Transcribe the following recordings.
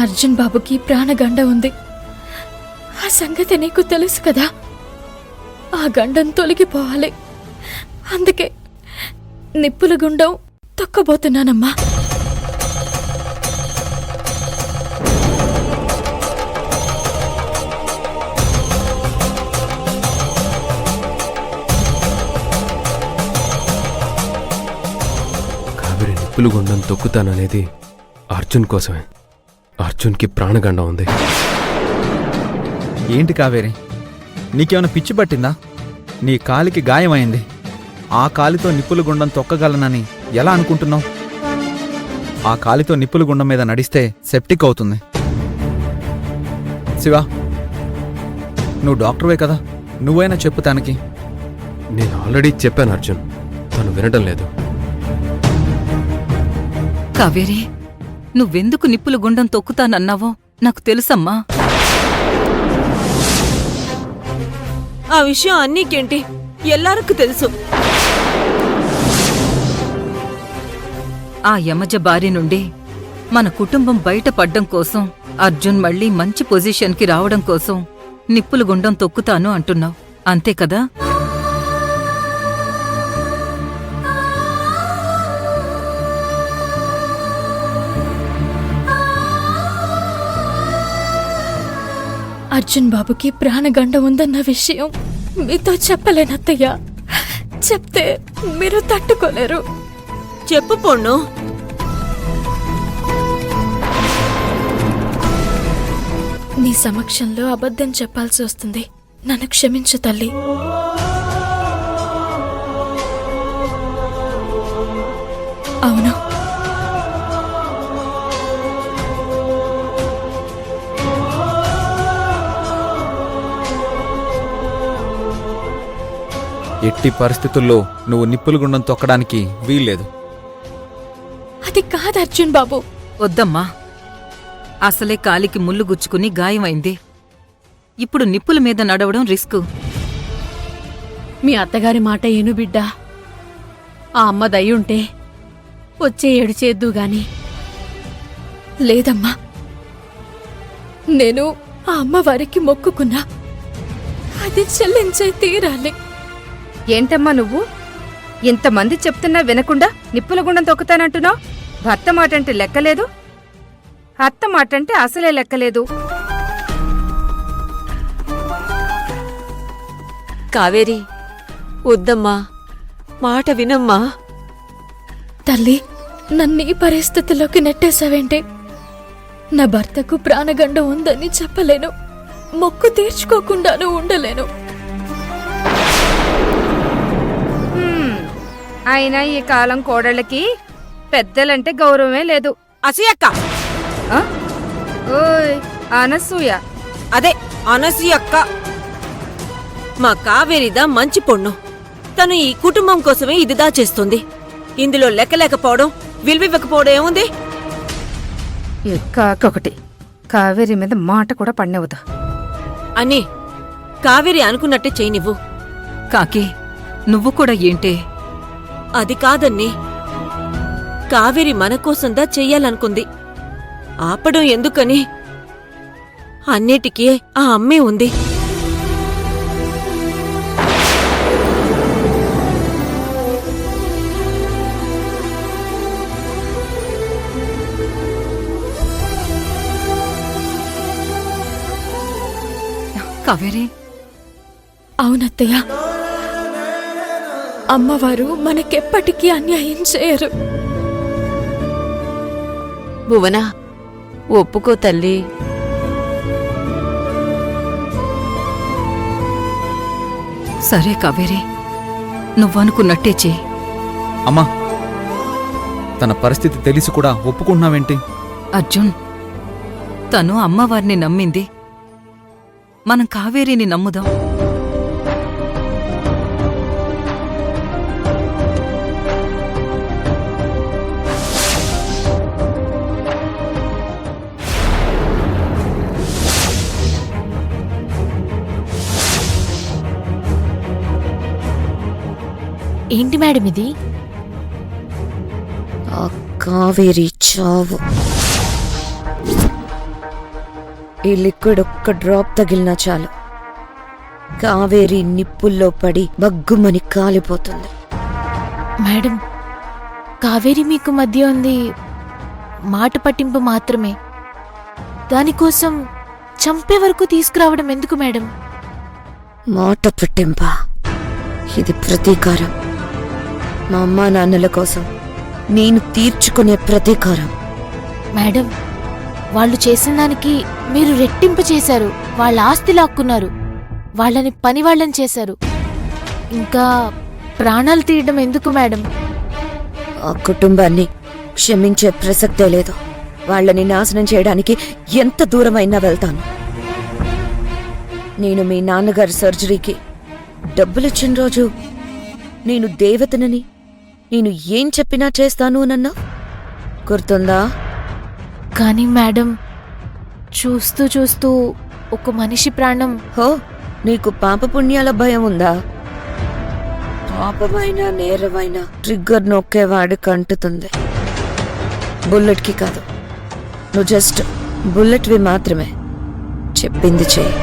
అర్జున్ బాబుకి ప్రాణగండ ఉంది. ఆ సంగతి నీకు తెలుసు కదా. ఆ గండం తొలగిపోవాలి. అందుకే నిప్పుల గుండం తొక్కబోతున్నానమ్మా. కావేరి నిప్పుల గుండం తొక్కుతాననేది అర్జున్ కోసమే. అర్జున్కి ప్రాణగండం ఉంది. ఏంటి కావేరి, నీకేమైనా పిచ్చి పట్టిందా? నీ కాలికి గాయమైంది. ఆ కాలితో నిప్పుల గుండం తొక్కగలనని ఎలా అనుకుంటున్నావు? ఆ కాలితో నిప్పుల గుండం మీద నడిస్తే సెప్టిక్ అవుతుంది. శివ, నువ్వు డాక్టర్వే కదా, నువ్వైనా చెప్పు తనకి. నేను ఆల్రెడీ చెప్పాను అర్జున్, తను వినడం లేదు. కావేరి, నువ్వెందుకు నిప్పుల గుండం తొక్కుతానన్నావో నాకు తెలుసమ్మా. ఆ విషయం అన్నీకేంటి, ఎల్లారకు తెలుసు. ఆ యమజ బారి నుండి మన కుటుంబం బయటపడ్డం కోసం, అర్జున్ మళ్ళీ మంచి పొజిషన్కి రావడం కోసం నిప్పుల గుండం తొక్కుతాను అంటున్నావు, అంతే కదా? అర్జున్ బాబుకి ప్రాణగండ ఉందన్న విషయం మీతో చెప్పలేనత్తయ్య. చెప్తే మీరు తట్టుకోలేరు. చెప్పు పొన్ను. నీ సమక్షంలో అబద్ధం చెప్పాల్సి వస్తుంది. నన్ను క్షమించు తల్లి. అవును, ఎట్టి పరిస్థితుల్లో నువ్వు నిప్పుల గుండం తొక్కడానికి వీల్లేదు. అది కాదు అర్జున్ బాబు. వద్దమ్మా, అసలే కాలికి ముళ్ళు గుచ్చుకుని గాయమైంది. ఇప్పుడు నిప్పుల మీద నడవడం రిస్కు. మీ అత్తగారి మాట ఏను బిడ్డా. ఆ అమ్మ దయ్యుంటే వచ్చే ఏడు చేద్దు గాని. లేదమ్మా, నేను ఆ అమ్మవారికి మొక్కుకున్నా. అది చెల్లించే తీరాలి. ఏంటమ్మా నువ్వు ఇంతమంది చెప్తున్నా వినకుండా నిప్పుల గుండం తొక్కుతానంటున్నావు? భర్త మాటంటే లెక్కలేదు, అత్త మాటంటే అసలే లెక్కలేదు. కావేరి, వద్దమ్మా, మాట వినమ్మా. తల్లి, నన్ను ఈ పరిస్థితిలోకి నెట్టేశావేంటి? నా భర్తకు ప్రాణగండం ఉందని చెప్పలేను, మొక్కు తీర్చుకోకుండాను ఉండలేను. అయినా ఈ కాలం కోడళ్ళకి పెద్దలంటే గౌరవమే లేదు. అసూయక్క. ఓయ్ అనసూయ. అదే అనసూయక్క. మా కావేరిదా మంచి పొన్ను. తను ఈ కుటుంబం కోసమే ఇదిదా చేస్తుంది. ఇందులో లెక్కలేకపోవడం, విలువివ్వకపోవడం ఏముంది? కాకొకటి కావేరి మీద మాట కూడా పడినవుదా అని కావేరి అనుకున్నట్టే చేయనివ్వు. కాకి, నువ్వు కూడా ఏంటే? అది కాదన్నీ, కావేరి మనకోసందా చెయ్యాలనుకుంది. ఆపడం ఎందుకని? అన్నిటికీ ఆ అమ్మే ఉంది. కావేరి, అవునత్తయ్య, అమ్మవారు మనకెప్పటికీ అన్యాయం చేయరు. భువన, ఒప్పుకో తల్లి. సరే కావేరి, నువ్వనుకున్నట్టే చెయ్యి. అమ్మా, తన పరిస్థితి తెలిసి కూడా ఒప్పుకుంటున్నావేంటి? అర్జున్, తను అమ్మవారిని నమ్మింది. మనం కావేరిని నమ్ముదాం. ఏంటి మేడం ఇది? కావేరి చావు. ఈ లిక్విడ్ ఒక్క డ్రాప్ తగిలినా చాలు కావేరి నిప్పుల్లో పడి బగ్గుమని కాలిపోతుంది. మేడం, కావేరి మీకు మధ్య ఉంది మాట పట్టింపు మాత్రమే. దానికోసం చంపే వరకు తీసుకురావడం ఎందుకు మేడం? మాట పెట్టింపా, ఇది ప్రతీకారం. మా అమ్మా నాన్నల కోసం నేను తీర్చుకునే ప్రతీకారం. మేడం, వాళ్ళు చేసిన దానికి మీరు రెట్టింపు చేశారు. వాళ్ళ ఆస్తి లాక్కున్నారు, వాళ్ళని పనివాళ్ళని చేశారు. ఇంకా ప్రాణాలు తీయడం ఎందుకు మేడం? ఆ కుటుంబాన్ని క్షమించే ప్రసక్తే లేదు. వాళ్ళని నాశనం చేయడానికి ఎంత దూరమైనా వెళ్తాను. నేను మీ నాన్నగారి సర్జరీకి డబ్బులిచ్చిన రోజు నేను దేవతనని, నేను ఏం చెప్పినా చేస్తాను నన్నా గుర్తుందా? కానీ మేడం, చూస్తూ చూస్తూ ఒక మనిషి ప్రాణం. హో, నీకు పాపపుణ్యాల భయం ఉందా? పాపమైన నేరమైన ట్రిగ్గర్ నొక్కేవాడికి అంటుతుంది, బుల్లెట్కి కాదు. నువ్వు జస్ట్ బుల్లెట్వి మాత్రమే. చెప్పింది చెయ్యి.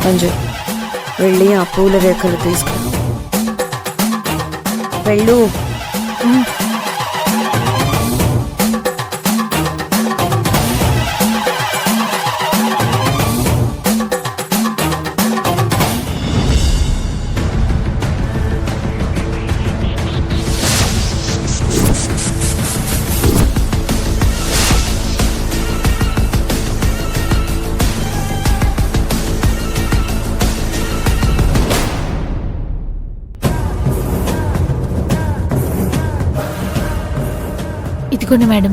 అంజు, వెళ్ళి ఆ పూల రేఖలు తీసుకురా. వెళ్ళు. ఇదిగోండి మేడం.